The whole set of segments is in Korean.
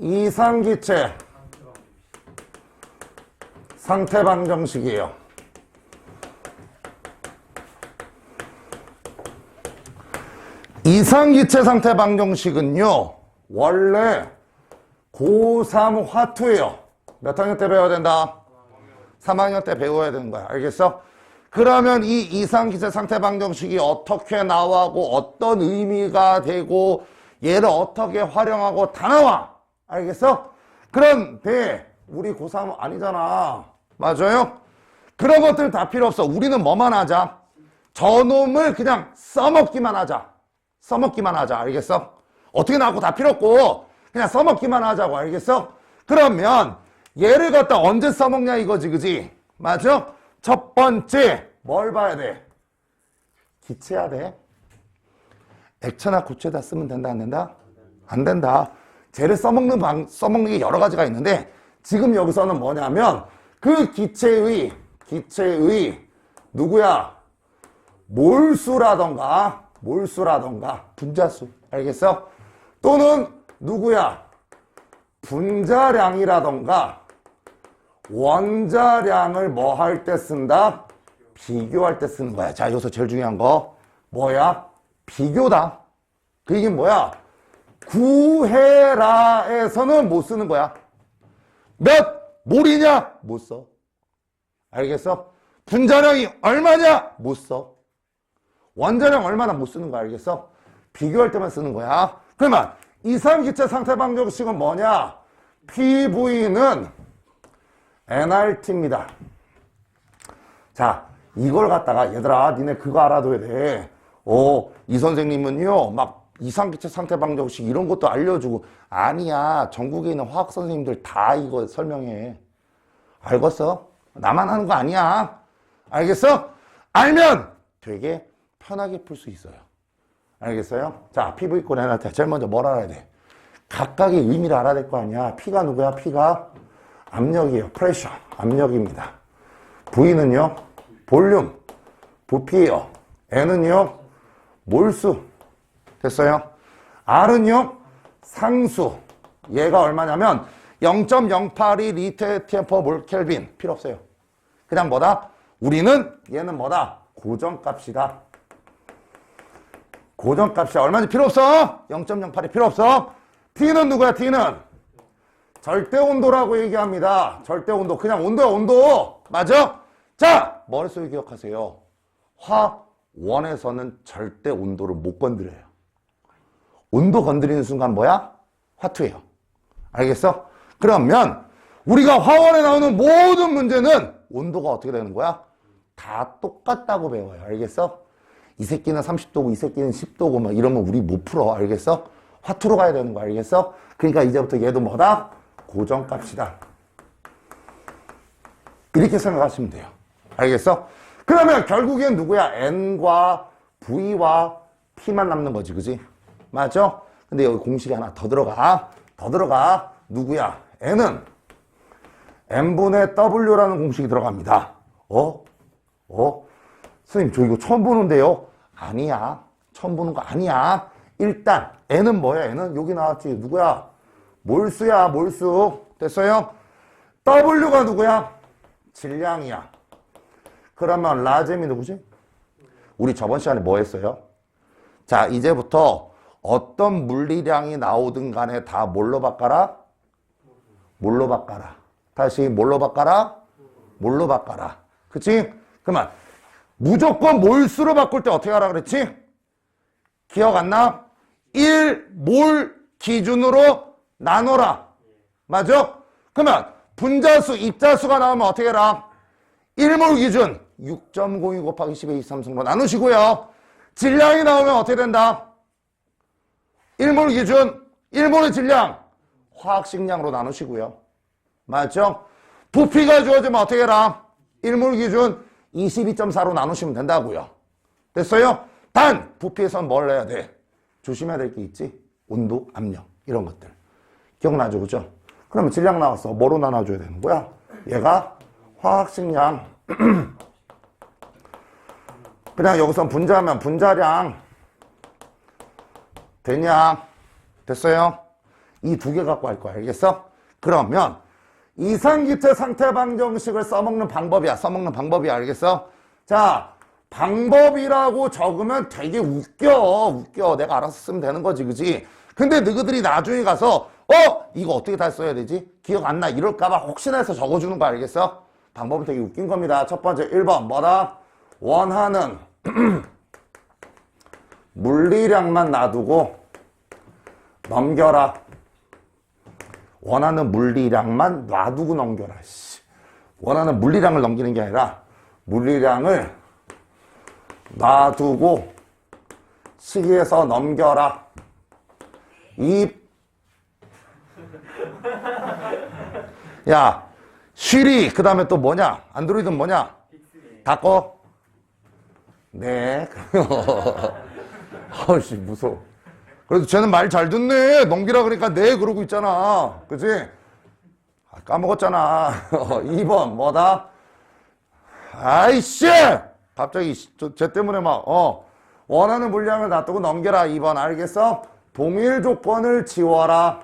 이상기체 상태 방정식이에요. 이상기체 상태 방정식은요, 원래 고3 화투예요. 몇 학년 때 배워야 된다? 3학년 때 배워야 되는 거야. 알겠어? 그러면 이 이상기체 상태 방정식이 어떻게 나와고 어떤 의미가 되고 얘를 어떻게 활용하고 다 나와. 알겠어? 그런데 우리 고3 아니잖아. 맞아요? 그런 것들 다 필요 없어. 우리는 뭐만 하자? 저놈을 그냥 써먹기만 하자. 써먹기만 하자. 알겠어? 어떻게 나왔고 다 필요 없고 그냥 써먹기만 하자고. 알겠어? 그러면 얘를 갖다 언제 써먹냐 이거지. 그지? 맞아? 첫 번째 뭘 봐야 돼? 기체해야 돼. 액체나 고체에다 쓰면 된다 안 된다? 안 된다. 쟤를 써먹는 게 여러 가지가 있는데 지금 여기서는 뭐냐면 그 기체의 누구야? 몰수라던가 분자수. 알겠어? 또는 누구야? 분자량이라던가 원자량을 뭐 할 때 쓴다? 비교할 때 쓰는 거야. 자, 여기서 제일 중요한 거 뭐야? 비교다. 그 얘기는 뭐야? 구해라에서는 못 쓰는 거야. 몇 몰이냐? 못 써. 알겠어? 분자량이 얼마냐? 못 써. 원자량 얼마나 못 쓰는 거야. 알겠어? 비교할 때만 쓰는 거야. 그러면 이상기체 상태 방정식은 뭐냐? PV는 nRT입니다. 자, 이걸 갖다가 얘들아 니네 그거 알아둬야 돼. 이 선생님은요 막 이상기체 상태 방정식 이런 것도 알려주고. 아니야, 전국에 있는 화학 선생님들 다 이거 설명해. 알겠어? 나만 하는 거 아니야. 알겠어? 알면 되게 편하게 풀 수 있어요. 알겠어요? 자, PV 꼴 nRT 제일 먼저 뭘 알아야 돼? 각각의 의미를 알아야 될 거 아니야. P가 누구야? P가 압력이에요. 프레셔, 압력입니다. V는요 볼륨, 부피예요. N은요 몰수. 됐어요? R은요 상수. 얘가 얼마냐면 0.082 리터/몰 켈빈. 필요 없어요. 그냥 뭐다? 우리는 얘는 뭐다? 고정값이다. 고정값이 얼마인지 필요 없어. 0.08이 필요 없어. T는 누구야? T는 절대온도라고 얘기합니다. 절대온도. 그냥 온도야, 온도. 맞아? 자, 머릿속에 기억하세요. 화원에서는 절대 온도를 못 건드려요. 온도 건드리는 순간 뭐야? 화투예요. 알겠어? 그러면 우리가 화원에 나오는 모든 문제는 온도가 어떻게 되는 거야? 다 똑같다고 배워요. 알겠어? 이 새끼는 30도고 이 새끼는 10도고 막 이러면 우리 못 풀어. 알겠어? 화투로 가야 되는 거. 알겠어? 그러니까 이제부터 얘도 뭐다? 고정값이다. 이렇게 생각하시면 돼요. 알겠어? 그러면 결국엔 누구야? N과 V와 P만 남는 거지. 그지? 맞죠? 근데 여기 공식이 하나 더 들어가. 누구야? N은 N분의 W라는 공식이 들어갑니다. 선생님 저 이거 처음 보는데요? 아니야. 처음 보는 거 아니야. 일단 N은 뭐야? N은 여기 나왔지. 누구야? 몰수야. 몰수. 됐어요? W가 누구야? 질량이야. 그러면 라셈이 누구지? 우리 저번 시간에 뭐 했어요? 자, 이제부터 어떤 물리량이 나오든 간에 다 뭘로 바꿔라? 뭘로 바꿔라? 다시 뭘로 바꿔라? 뭘로 바꿔라? 그치? 그러면 무조건 몰수로 바꿀 때 어떻게 하라 그랬지? 기억 안 나? 1몰 기준으로 나눠라. 맞아? 그러면 분자수, 입자수가 나오면 어떻게 해라? 1몰 기준 6.02 곱하기 10의 23승으로 나누시고요. 질량이 나오면 어떻게 된다? 1몰 기준 1몰의 질량 화학식량으로 나누시고요. 맞죠? 부피가 주어지면 어떻게 해라? 1몰 기준 22.4로 나누시면 된다고요. 됐어요? 단 부피에선 뭘 해야 돼? 조심해야 될 게 있지? 온도, 압력 이런 것들. 기억나죠? 그죠? 그러면 질량 나왔어. 뭐로 나눠줘야 되는 거야? 얘가 화학식량. 그냥 여기서 분자하면 분자량 되냐? 됐어요? 이 두 개 갖고 할 거야. 알겠어? 그러면 이상기체 상태 방정식을 써먹는 방법이야. 써먹는 방법이야. 알겠어? 자, 방법이라고 적으면 되게 웃겨. 내가 알아서 쓰면 되는 거지. 그지? 근데 너희들이 나중에 가서 이거 어떻게 다 써야 되지? 기억 안 나. 이럴까봐 혹시나 해서 적어주는 거 알겠어? 방법은 되게 웃긴 겁니다. 첫 번째 1번 뭐다? 원하는 물리량만 놔두고 넘겨라. 원하는 물리량만 놔두고 넘겨라. 원하는 물리량을 넘기는 게 아니라 물리량을 놔두고 식에서 넘겨라. 야, 쉬리 그 다음에 또 뭐냐? 안드로이드는 뭐냐? 다 꺼? 네. 아씨 무서워. 그래도 쟤는 말 잘 듣네. 넘기라 그러니까 네 그러고 있잖아. 그치? 까먹었잖아. 2번 뭐다? 아이씨! 갑자기 쟤 때문에 막 원하는 물량을 놔두고 넘겨라. 2번 알겠어? 동일 조건을 지워라.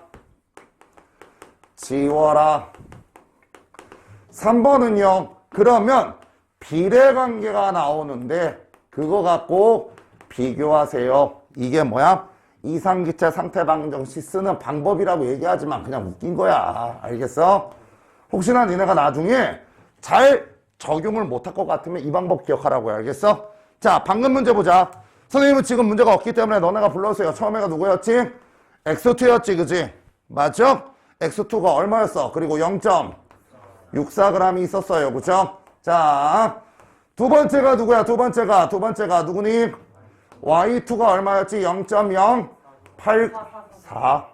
3번은요. 그러면 비례관계가 나오는데 그거 갖고 비교하세요. 이게 뭐야? 이상기체 상태방정식 쓰는 방법이라고 얘기하지만 그냥 웃긴 거야. 알겠어? 혹시나 니네가 나중에 잘 적용을 못할 것 같으면 이 방법 기억하라고요. 알겠어? 자, 방금 문제 보자. 선생님은 지금 문제가 없기 때문에 너네가 불러주세요. 처음에가 누구였지? X2였지, 그지? 맞죠? X2가 얼마였어? 그리고 0.64g이 있었어요. 그죠? 자, 두 번째가 누구야? 두 번째가 누구니? Y2가 얼마였지? 0.084.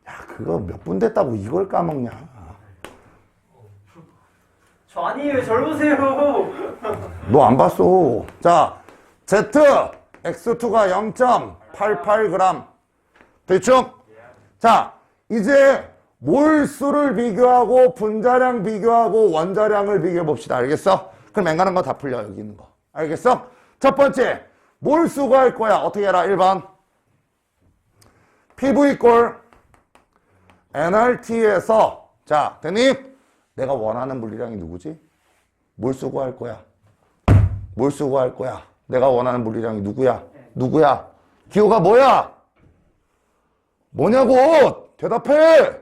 야, 그거 몇 분 됐다고 이걸 까먹냐? 저 아니에요. 절 보세요. 너 안 봤어. 자, Z, X2가 0.88g. 됐죠? 자, 이제 몰수를 비교하고 분자량 비교하고 원자량을 비교해 봅시다. 알겠어? 그럼 맹가는 거 다 풀려. 여기 있는 거. 알겠어? 첫 번째, 몰수가 할 거야. 어떻게 해라? 1번. PV 꼴 nRT에서 자, 됐니? 내가 원하는 물리량이 누구지? 몰수가 할 거야. 몰수가 할 거야. 내가 원하는 물리량이 누구야? 누구야? 기호가 뭐야? 뭐냐고! 대답해!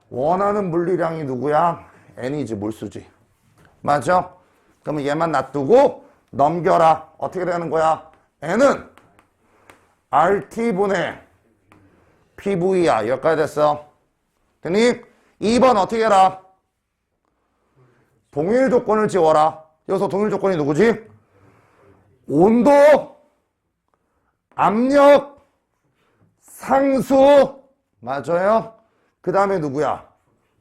원하는 물리량이 누구야? N이지, 몰수지. 맞아? 그러면 얘만 놔두고 넘겨라. 어떻게 되는 거야? N은 RT분의 PV야. 여기까지 됐어. 됐니? 2번 어떻게 해라? 동일 조건을 지워라. 여기서 동일 조건이 누구지? 온도, 압력, 상수. 맞아요? 그 다음에 누구야?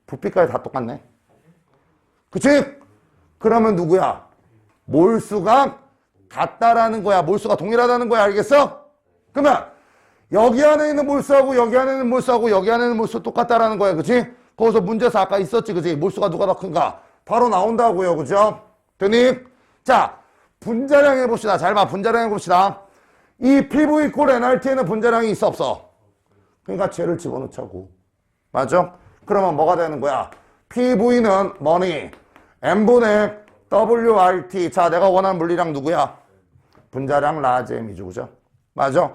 부피까지 다 똑같네. 그치? 그러면 누구야? 몰수가 같다라는 거야. 몰수가 동일하다는 거야. 알겠어? 그러면 여기 안에 있는 몰수하고 여기 안에 있는 몰수하고 여기 안에 있는 몰수 똑같다라는 거야. 그치? 거기서 문제에서 아까 있었지. 그치? 몰수가 누가 더 큰가? 바로 나온다고요. 그죠? 되니? 자, 분자량 해봅시다. 잘 봐. 분자량 해봅시다. 이 PV 꼴 nRT에는 분자량이 있어 없어? 그러니까 쟤를 집어넣자고. 맞죠? 그러면 뭐가 되는 거야? PV는 뭐니? M분의 WRT. 자, 내가 원하는 물리량 누구야? 분자량 라지 M이죠. 그죠? 맞아?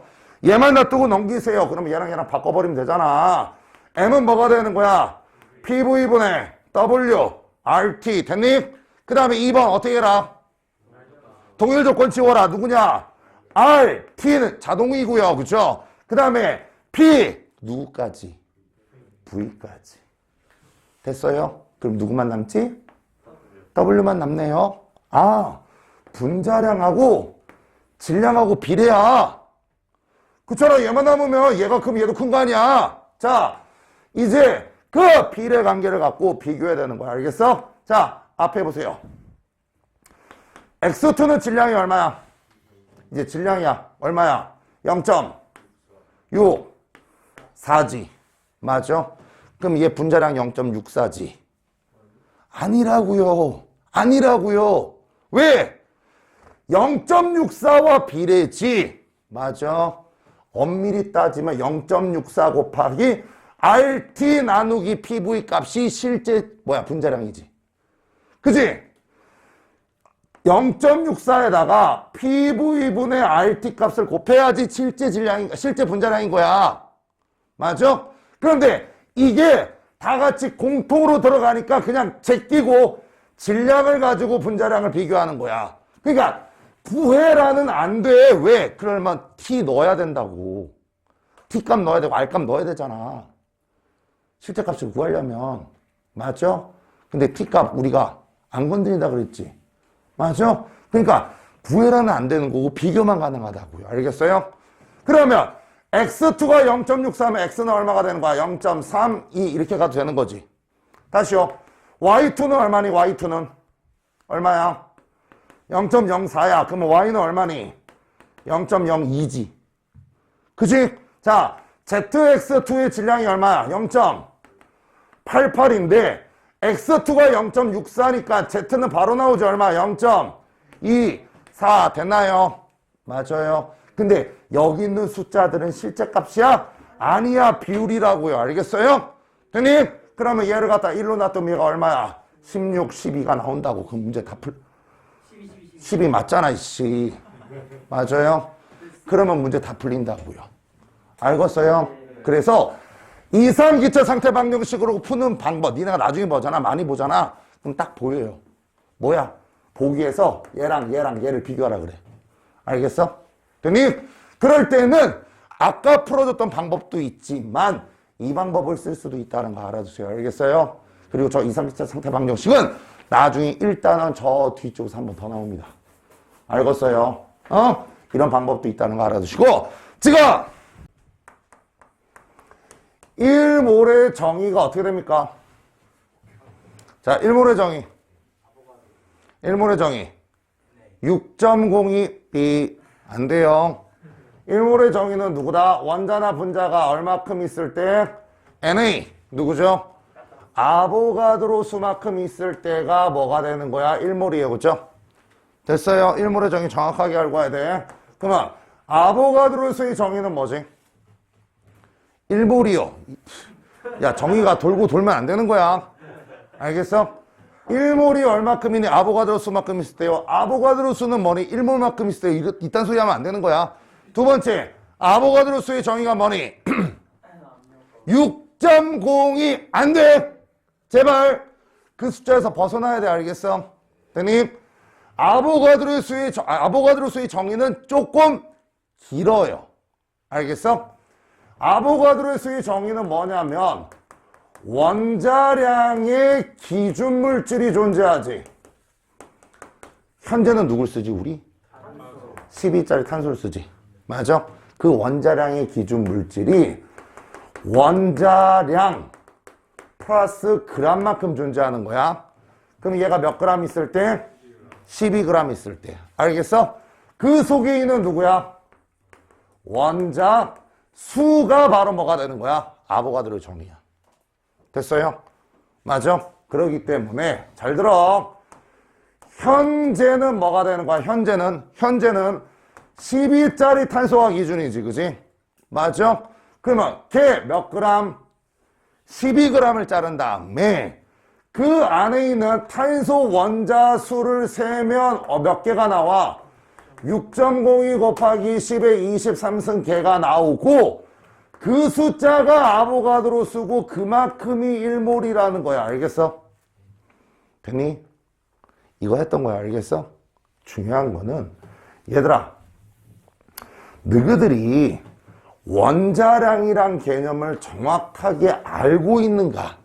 얘만 놔두고 넘기세요. 그러면 얘랑 바꿔버리면 되잖아. M은 뭐가 되는 거야? PV분의 WRT. 됐니? 그 다음에 2번 어떻게 해라? 동일 조건 지워라. 누구냐? R, T는 자동이고요. 그죠? 그 다음에 P, 누구까지? V까지. 됐어요? 그럼 누구만 남지? W만 남네요. 아, 분자량하고 질량하고 비례야. 그처럼 얘만 남으면 얘가 크면 얘도 큰 거 아니야. 자, 이제 그 비례 관계를 갖고 비교해야 되는 거야. 알겠어? 자, 앞에 보세요. X2는 질량이 얼마야? 이제 질량이야. 얼마야? 0.64G. 맞죠? 그럼 얘 분자량 0.64G. 아니라고요. 아니라고요. 왜? 0.64와 비례지. 맞아. 엄밀히 따지면 0.64 곱하기 RT 나누기 PV 값이 실제 분자량이지. 그지? 0.64에다가 PV분의 RT 값을 곱해야지 실제 분자량인 거야. 맞아? 그런데 이게 다 같이 공통으로 들어가니까 그냥 제끼고 질량을 가지고 분자량을 비교하는 거야. 그러니까 부회라는 안 돼. 왜? 그러면 T 넣어야 된다고. T 값 넣어야 되고 R 값 넣어야 되잖아. 실제 값을 구하려면. 맞죠? 근데 T 값 우리가 안 건드린다 그랬지. 맞죠? 그러니까 부회라는 안 되는 거고 비교만 가능하다고요. 알겠어요? 그러면 X2가 0.64면 X는 얼마가 되는 거야? 0.32 이렇게 가도 되는 거지. 다시요. Y2는 얼마니? Y2는 얼마야? 0.04야. 그러면 Y는 얼마니? 0.02지. 그치? 자, ZX2의 질량이 얼마야? 0.88인데 X2가 0.64니까 Z는 바로 나오죠. 얼마? 0.24 됐나요? 맞아요. 근데 여기 있는 숫자들은 실제 값이야? 아니야. 비율이라고요. 알겠어요? 됐니? 그러면 얘를 갖다 1로 놔두면 얘가 얼마야? 16, 12가 나온다고. 그 문제 다 12 맞잖아, 이씨. 맞아요? 그러면 문제 다 풀린다고요. 알겠어요? 그래서 이상기체 상태 방정식으로 푸는 방법, 니네가 나중에 보잖아, 많이 보잖아. 그럼 딱 보여요. 뭐야? 보기에서 얘랑 얘를 비교하라 그래. 알겠어? 됐니? 그럴 때는 아까 풀어줬던 방법도 있지만 이 방법을 쓸 수도 있다는 거 알아두세요. 알겠어요? 그리고 저 이상기체 상태 방정식은 나중에 일단은 저 뒤쪽에서 한 번 더 나옵니다. 알겠어요? 이런 방법도 있다는 거 알아두시고 지금 1몰의 정의가 어떻게 됩니까? 자, 1몰의 정의. 1몰의 정의. 6.02B 안 돼요. 1몰의 정의는 누구다? 원자나 분자가 얼마큼 있을 때? NA. 누구죠? 아보가드로 수만큼 있을 때가 뭐가 되는 거야? 1몰이에요. 그죠? 됐어요. 1몰의 정의 정확하게 알고 와야 돼. 그러면 아보가드로 수의 정의는 뭐지? 1몰이요. 야, 정의가 돌고 돌면 안 되는 거야. 알겠어? 1몰이 얼마큼이니? 아보가드로 수만큼 있을 때요. 아보가드로 수는 뭐니? 1몰만큼 있을 때 이딴 소리 하면 안 되는 거야. 두 번째, 아보가드로 수의 정의가 뭐니? 6.02 안 돼. 제발 그 숫자에서 벗어나야 돼. 알겠어? 됐니? 아보가드로 수의 정의는 조금 길어요. 알겠어? 아보가드로 수의 정의는 뭐냐면 원자량의 기준 물질이 존재하지. 현재는 누굴 쓰지 우리? 12짜리 탄소를 쓰지. 맞아? 그 원자량의 기준 물질이 원자량 플러스 그램만큼 존재하는 거야. 그럼 얘가 몇 그램 있을 때? 12g 있을 때. 알겠어? 그 속에 있는 누구야? 원자 수가 바로 뭐가 되는 거야? 아보가드로 정의야. 됐어요? 맞아? 그러기 때문에 잘 들어. 현재는 뭐가 되는 거야? 현재는 12짜리 탄소가 기준이지. 그지? 맞아? 그러면 걔 몇 그램? 12g을 자른 다음에 그 안에 있는 탄소 원자 수를 세면 몇 개가 나와? 6.02 곱하기 10의 23승 개가 나오고 그 숫자가 아보가드로 수고 그만큼이 1몰이라는 거야. 알겠어? 됐니? 이거 했던 거야. 알겠어? 중요한 거는 얘들아 너희들이 원자량이란 개념을 정확하게 알고 있는가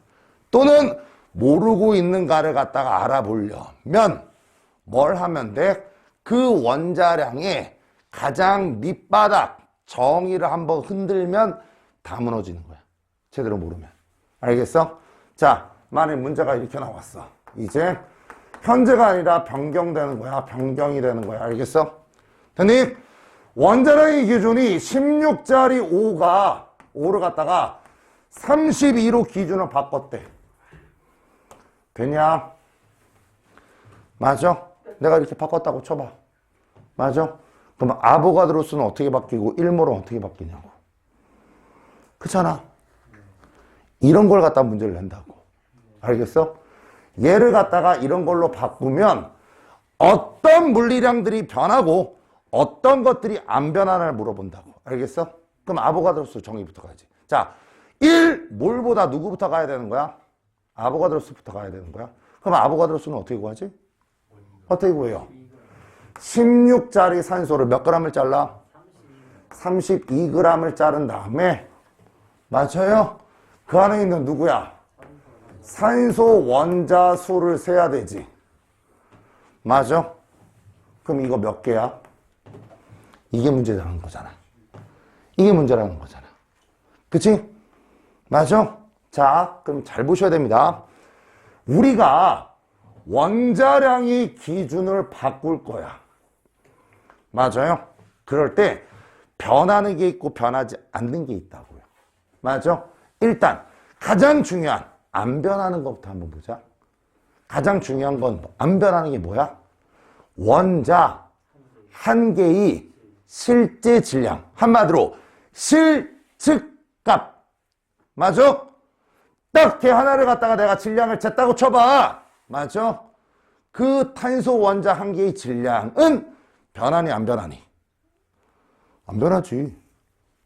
또는 모르고 있는가를 갖다가 알아보려면 뭘 하면 돼? 그 원자량의 가장 밑바닥 정의를 한번 흔들면 다 무너지는 거야. 제대로 모르면. 알겠어? 자, 만약 문제가 이렇게 나왔어. 이제 현재가 아니라 변경되는 거야. 변경이 되는 거야. 알겠어? 됐니? 원자량의 기준이 16짜리 5를 갖다가 32로 기준을 바꿨대. 되냐? 맞아? 내가 이렇게 바꿨다고 쳐봐. 맞아? 그럼 아보가드로수는 어떻게 바뀌고 1몰은 어떻게 바뀌냐고. 그렇잖아. 이런 걸 갖다 문제를 낸다고. 알겠어? 얘를 갖다가 이런 걸로 바꾸면 어떤 물리량들이 변하고 어떤 것들이 안 변하나를 물어본다고. 알겠어? 그럼 아보가드로수 정의부터 가야지. 자, 1몰보다 누구부터 가야 되는 거야? 아보가드로수부터 가야 되는 거야. 그럼 아보가드로수는 어떻게 구하지? 어떻게 구해요? 16짜리 산소를 몇 g을 잘라? 32g을 자른 다음에 맞아요? 그 안에 있는 누구야? 산소 원자 수를 세야 되지. 맞아? 그럼 이거 몇 개야? 이게 문제라는 거잖아. 이게 문제라는 거잖아. 그치? 맞아? 자, 그럼 잘 보셔야 됩니다. 우리가 원자량의 기준을 바꿀 거야. 맞아요? 그럴 때 변하는 게 있고 변하지 않는 게 있다고요. 맞아? 일단 가장 중요한 안 변하는 것부터 한번 보자. 가장 중요한 건 안 변하는 게 뭐야? 원자 한 개의 실제 질량. 한마디로 실측값. 맞아? 딱 걔 하나를 갖다가 내가 질량을 쟀다고 쳐봐. 맞아? 그 탄소 원자 한 개의 질량은 변하니 안 변하니? 안 변하지.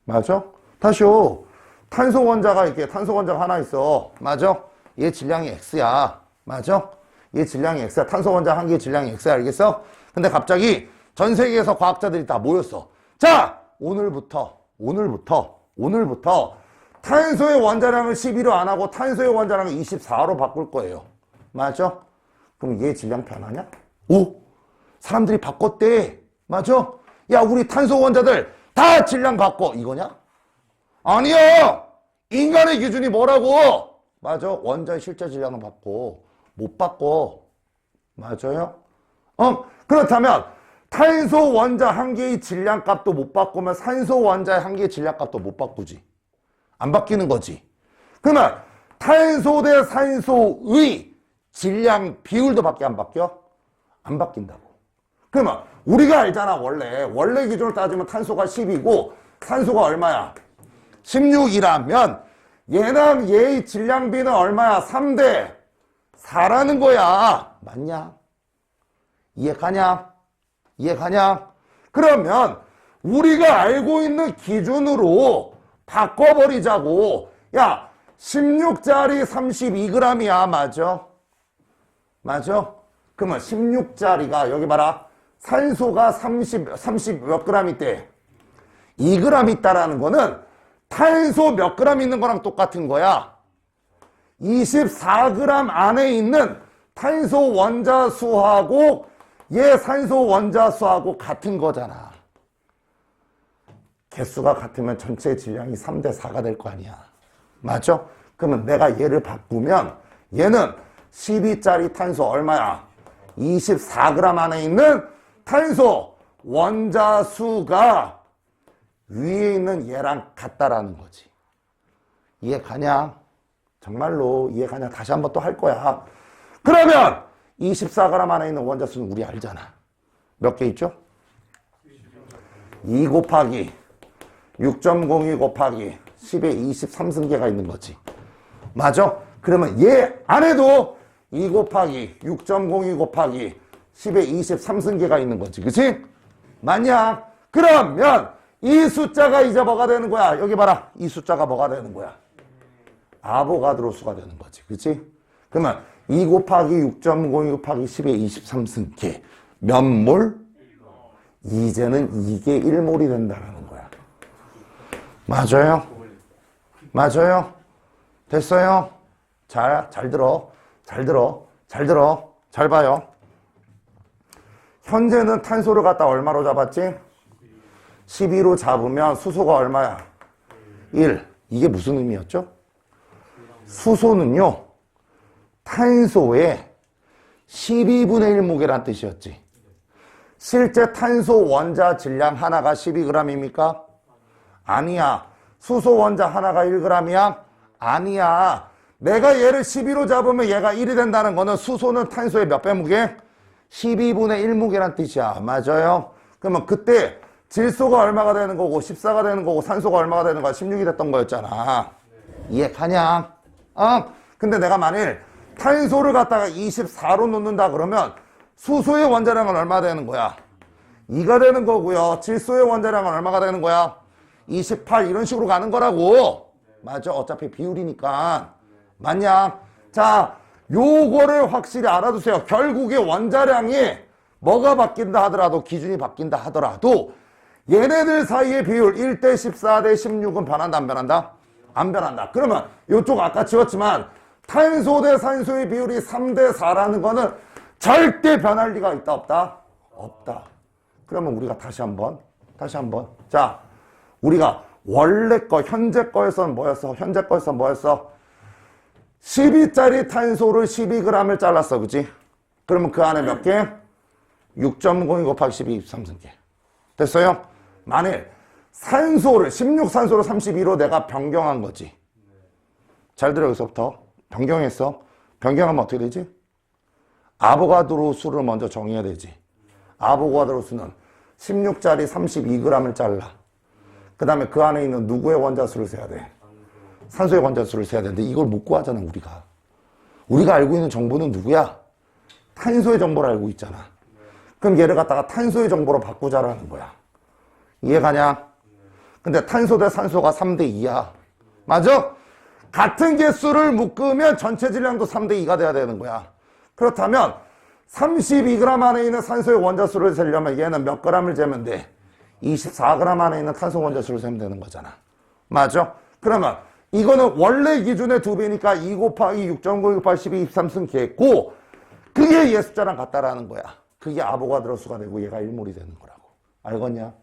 맞아? 다시요. 탄소 원자가 하나 있어. 맞아? 얘 질량이 X야. 맞아? 얘 질량이 X야. 탄소 원자 한 개의 질량이 X야. 알겠어? 근데 갑자기 전 세계에서 과학자들이 다 모였어. 자! 오늘부터 탄소의 원자량을 12로 안 하고 탄소의 원자량을 24로 바꿀 거예요. 맞아? 그럼 얘 질량 변하냐? 오! 사람들이 바꿨대. 맞아? 야, 우리 탄소 원자들 다 질량 바꿔. 이거냐? 아니야! 인간의 기준이 뭐라고? 맞아? 원자의 실제 질량은 바꿔. 못 바꿔. 맞아요? 그렇다면 탄소 원자 한 개의 질량 값도 못 바꾸면 산소 원자의 한 개의 질량 값도 못 바꾸지. 안 바뀌는 거지. 그러면 탄소 대 산소의 질량 비율도 밖에 안 바뀌어? 안 바뀐다고. 그러면 우리가 알잖아. 원래 기준을 따지면 탄소가 10이고 산소가 얼마야? 16이라면 얘랑 얘의 질량비는 얼마야? 3대 4라는 거야. 맞냐? 이해가냐? 그러면 우리가 알고 있는 기준으로 바꿔버리자고. 야, 16짜리 32g이야. 맞아? 그러면 16짜리가 여기 봐라. 산소가 30 몇 g 있대? 2g 있다라는 거는 탄소 몇 g 있는 거랑 똑같은 거야. 24g 안에 있는 탄소 원자 수하고 얘 산소 원자 수하고 같은 거잖아. 개수가 같으면 전체 질량이 3대 4가 될 거 아니야. 맞죠? 그러면 내가 얘를 바꾸면 얘는 12짜리 탄소 얼마야? 24g 안에 있는 탄소 원자 수가 위에 있는 얘랑 같다라는 거지. 이해가냐? 정말로 이해가냐? 다시 한번 또 할 거야. 그러면 24g 안에 있는 원자 수는 우리 알잖아. 몇 개 있죠? 2 곱하기 6.02 곱하기 10의 23승계가 있는 거지. 맞아? 그러면 얘 안에도 2 곱하기 6.02 곱하기 10의 23승계가 있는 거지. 그치? 맞냐? 그러면 이 숫자가 이제 뭐가 되는 거야? 여기 봐라. 이 숫자가 뭐가 되는 거야? 아보가드로 수가 되는 거지. 그치? 그러면 2 곱하기 6.02 곱하기 10의 23승계 몇 몰? 이제는 이게 1몰이 된다는 거야. 맞아요? 됐어요? 잘 들어. 잘 봐요. 현재는 탄소를 갖다 얼마로 잡았지? 12로 잡으면 수소가 얼마야? 1. 이게 무슨 의미였죠? 수소는요, 탄소의 12분의 1 무게란 뜻이었지. 실제 탄소 원자 질량 하나가 12g입니까? 아니야. 수소 원자 하나가 1g이야? 아니야. 내가 얘를 12로 잡으면 얘가 1이 된다는 거는 수소는 탄소의 몇 배 무게? 12분의 1 무게란 뜻이야. 맞아요? 그러면 그때 질소가 얼마가 되는 거고 14가 되는 거고 산소가 얼마가 되는 거야? 16이 됐던 거였잖아. 이해가냐? 근데 내가 만일 탄소를 갖다가 24로 놓는다 그러면 수소의 원자량은 얼마 되는 거야? 2가 되는 거고요. 질소의 원자량은 얼마가 되는 거야? 28 이런 식으로 가는 거라고. 맞아. 어차피 비율이니까. 맞냐? 자, 요거를 확실히 알아두세요. 결국에 원자량이 뭐가 바뀐다 하더라도 기준이 바뀐다 하더라도 얘네들 사이의 비율 1대 14 대 16은 변한다 안 변한다? 안 변한다. 그러면 요쪽 아까 지웠지만 탄소 대 산소의 비율이 3대 4라는 거는 절대 변할 리가 있다 없다? 없다. 그러면 우리가 다시 한번 자, 우리가 원래 거 현재 거에서는 뭐였어? 12짜리 탄소를 12g을 잘랐어. 그치? 그러면 그 안에 몇 개? 6.02 곱하기 12, 23승계. 됐어요? 만일 산소를 16산소를 32로 내가 변경한 거지. 잘 들어. 여기서부터 변경했어. 변경하면 어떻게 되지? 아보가드로 수를 먼저 정해야 되지. 아보가드로 수는 16짜리 32g을 잘라. 그 다음에 그 안에 있는 누구의 원자수를 세야 돼? 산소의 원자수를 세야 되는데 이걸 못 구하잖아. 우리가 알고 있는 정보는 누구야? 탄소의 정보를 알고 있잖아. 그럼 얘를 갖다가 탄소의 정보로 바꾸자라는 거야. 이해가냐? 근데 탄소 대 산소가 3대 2야. 맞아? 같은 개수를 묶으면 전체 질량도 3대 2가 돼야 되는 거야. 그렇다면 32g 안에 있는 산소의 원자수를 세려면 얘는 몇 g을 재면 돼? 24g 안에 있는 탄소 원자수를 세면 되는 거잖아. 맞아? 그러면 이거는 원래 기준의 2배니까 2 곱하기 6.9 곱하기 12, 23승 계했고 그게 얘 숫자랑 같다라는 거야. 그게 아보가드로 수가 되고 얘가 1몰이 되는 거라고. 알겠냐?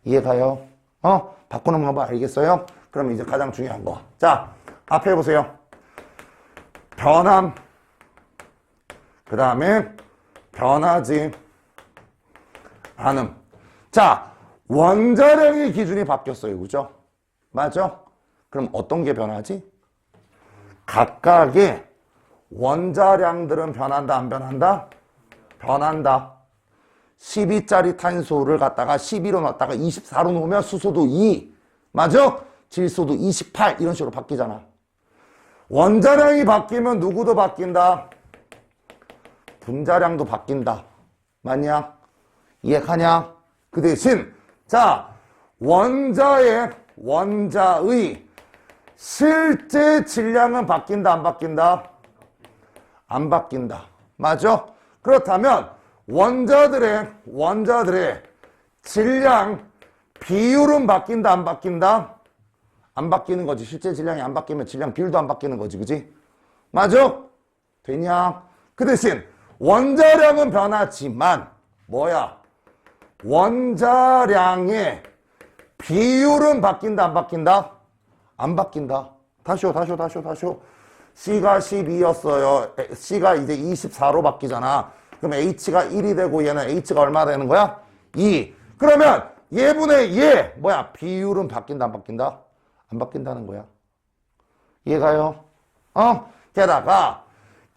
이해가요? 바꾸는 방법 알겠어요? 그럼 이제 가장 중요한 거. 자, 앞에 보세요. 변함. 그 다음에 변하지 않음. 자, 원자량의 기준이 바뀌었어요. 그죠? 맞아? 그럼 어떤 게 변하지? 각각의 원자량들은 변한다, 안 변한다? 변한다. 12짜리 탄소를 갖다가 12로 놨다가 24로 놓으면 수소도 2. 맞아? 질소도 28 이런 식으로 바뀌잖아. 원자량이 바뀌면 누구도 바뀐다? 분자량도 바뀐다. 맞냐? 이해가냐? 그 대신 자, 원자의 실제 질량은 바뀐다 안 바뀐다? 안 바뀐다. 맞아? 그렇다면 원자들의 질량 비율은 바뀐다 안 바뀐다? 안 바뀌는 거지. 실제 질량이 안 바뀌면 질량 비율도 안 바뀌는 거지. 그지? 맞아? 되냐? 그 대신 원자량은 변하지만 뭐야? 원자량의 비율은 바뀐다 안 바뀐다? 안 바뀐다. 다시요. C가 12였어요. C가 이제 24로 바뀌잖아. 그럼 H가 1이 되고 얘는 H가 얼마 되는 거야? 2. 그러면 얘분의 얘 뭐야? 비율은 바뀐다 안 바뀐다? 안 바뀐다는 거야. 이해가요? 게다가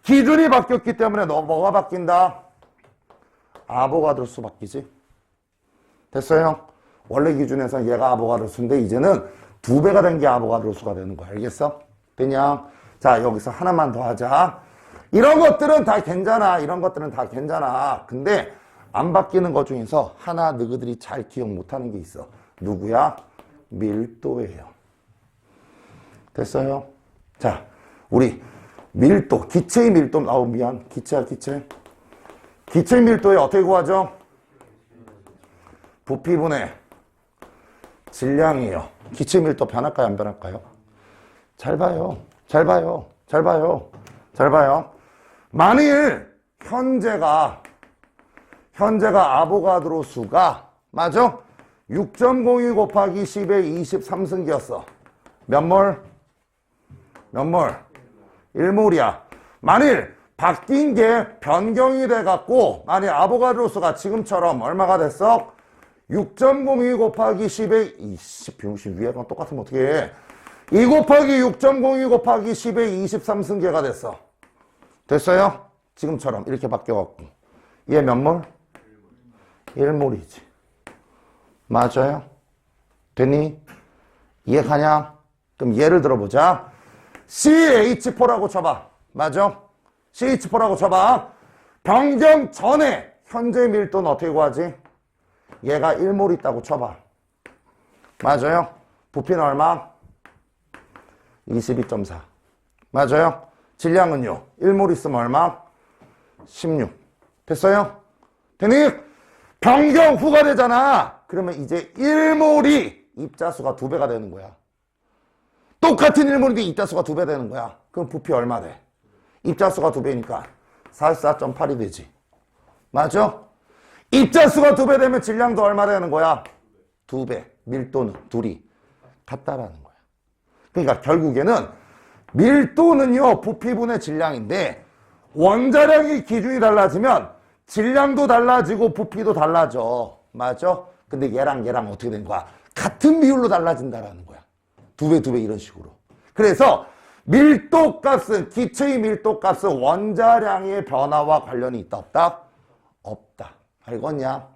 기준이 바뀌었기 때문에 너 뭐가 바뀐다? 아보가드로 수 바뀌지. 됐어요? 원래 기준에서 얘가 아보가드로 수인데 이제는 2배가 된 게 아보가드로 수가 되는 거야. 알겠어? 되냐? 자, 여기서 하나만 더 하자. 이런 것들은 다 괜찮아. 근데 안 바뀌는 것 중에서 하나 너희들이 잘 기억 못하는 게 있어. 누구야? 밀도예요. 됐어요? 자, 우리 밀도, 기체의 밀도, 미안. 기체. 기체의 밀도에 어떻게 구하죠? 부피분의 질량이에요. 기체 밀도 변할까요? 안 변할까요? 잘 봐요. 만일 현재가 아보가드로 수가 맞아? 6.02 곱하기 10의 23승기였어. 몇 몰? 1몰이야. 만일 바뀐 게 변경이 돼갖고 만일 아보가드로 수가 지금처럼 얼마가 됐어? 6.02 곱하기 10의 20 병신 위에랑 똑같으면 어떻게 해? 2 곱하기 6.02 곱하기 10의 23승계가 됐어. 됐어요? 지금처럼 이렇게 바뀌어갖고 얘 몇 몰? 1몰이지. 맞아요? 됐니? 이해가냐? 그럼 예를 들어보자. CH4라고 쳐봐. 맞아? CH4라고 쳐봐. 변경 전에 현재 밀도는 어떻게 구하지? 얘가 1몰 있다고 쳐봐. 맞아요? 부피는 얼마? 22.4. 맞아요? 질량은요? 1몰 있으면 얼마? 16. 됐어요? 되니? 변경 후가 되잖아. 그러면 이제 1몰이 입자수가 2배가 되는 거야. 똑같은 1몰인데 입자수가 2배 되는 거야. 그럼 부피 얼마 돼? 입자수가 2배니까 44.8이 되지. 맞아? 입자수가 2배 되면 질량도 얼마 되는 거야? 2배. 밀도는 둘이 같다라는 거야. 그러니까 결국에는 밀도는요, 부피분의 질량인데 원자량의 기준이 달라지면 질량도 달라지고 부피도 달라져. 맞아? 근데 얘랑 어떻게 된 거야? 같은 비율로 달라진다라는 거야. 2배 이런 식으로. 그래서 밀도값은, 기체의 밀도값은 원자량의 변화와 관련이 있다 없다? 없다. 알겠냐?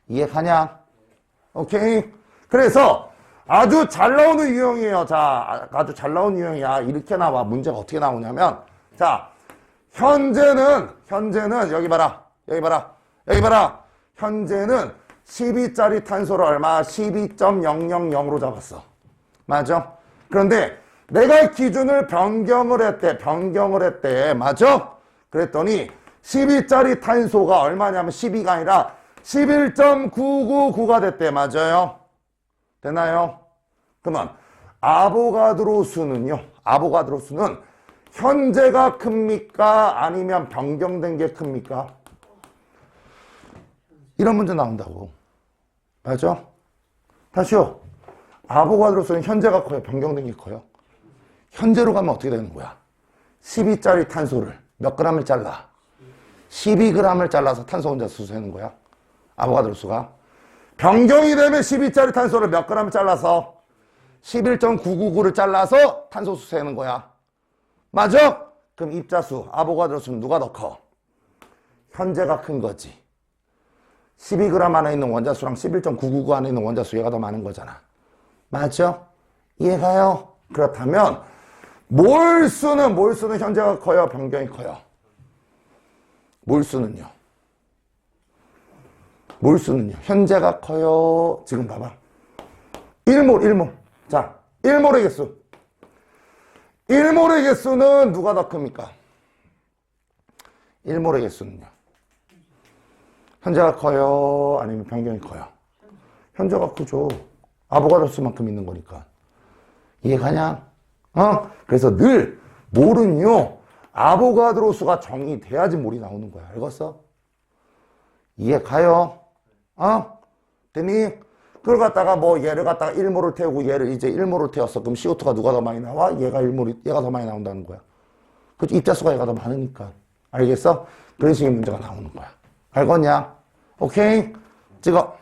이해가냐? 오케이? 그래서 아주 잘 나오는 유형이에요. 자, 아주 잘 나오는 유형이야. 이렇게 나와. 문제가 어떻게 나오냐면, 자, 현재는 여기 봐라. 현재는 12짜리 탄소를 얼마? 12.000으로 잡았어. 맞아? 그런데 내가 기준을 변경을 했대. 맞아? 그랬더니 12짜리 탄소가 얼마냐면 12가 아니라 11.999가 됐대. 맞아요? 되나요? 그러면 아보가드로 수는 현재가 큽니까? 아니면 변경된 게 큽니까? 이런 문제 나온다고. 맞아? 다시요. 아보가드로 수는 현재가 커요? 변경된 게 커요? 현재로 가면 어떻게 되는 거야? 12짜리 탄소를 몇 g을 잘라? 12g을 잘라서 탄소 혼자 수소하는 거야. 아보가드로 수가. 변경이 되면 12짜리 탄소를 몇 g을 잘라서 11.999를 잘라서 탄소 수소하는 거야. 맞아? 그럼 입자수, 아보가드로 수는 누가 더 커? 현재가 큰 거지. 12g 안에 있는 원자수랑 11.999 안에 있는 원자수 얘가 더 많은 거잖아. 맞아? 이해가요? 그렇다면 몰수는 현재가 커요? 변경이 커요? 몰수는요 현재가 커요? 지금 봐봐. 1몰. 자, 1몰의 개수. 1몰의 개수는 누가 더 큽니까? 1몰의 개수는요. 현재가 커요? 아니면 변경이 커요? 현재가 크죠. 아보가드로 수만큼 있는 거니까. 이해가냐? 그래서 늘 몰은요, 아보가드로 수가 정의돼야지 몰이 나오는 거야. 알겠어? 이해가요? 됐니? 그걸 갖다가 얘를 갖다가 1몰을 태우고 얘를 이제 1몰을 태웠어. 그럼 CO2가 누가 더 많이 나와? 얘가 더 많이 나온다는 거야. 그치? 입자수가 얘가 더 많으니까. 알겠어? 그런 식의 문제가 나오는 거야. 알겠냐? 오케이? 찍어.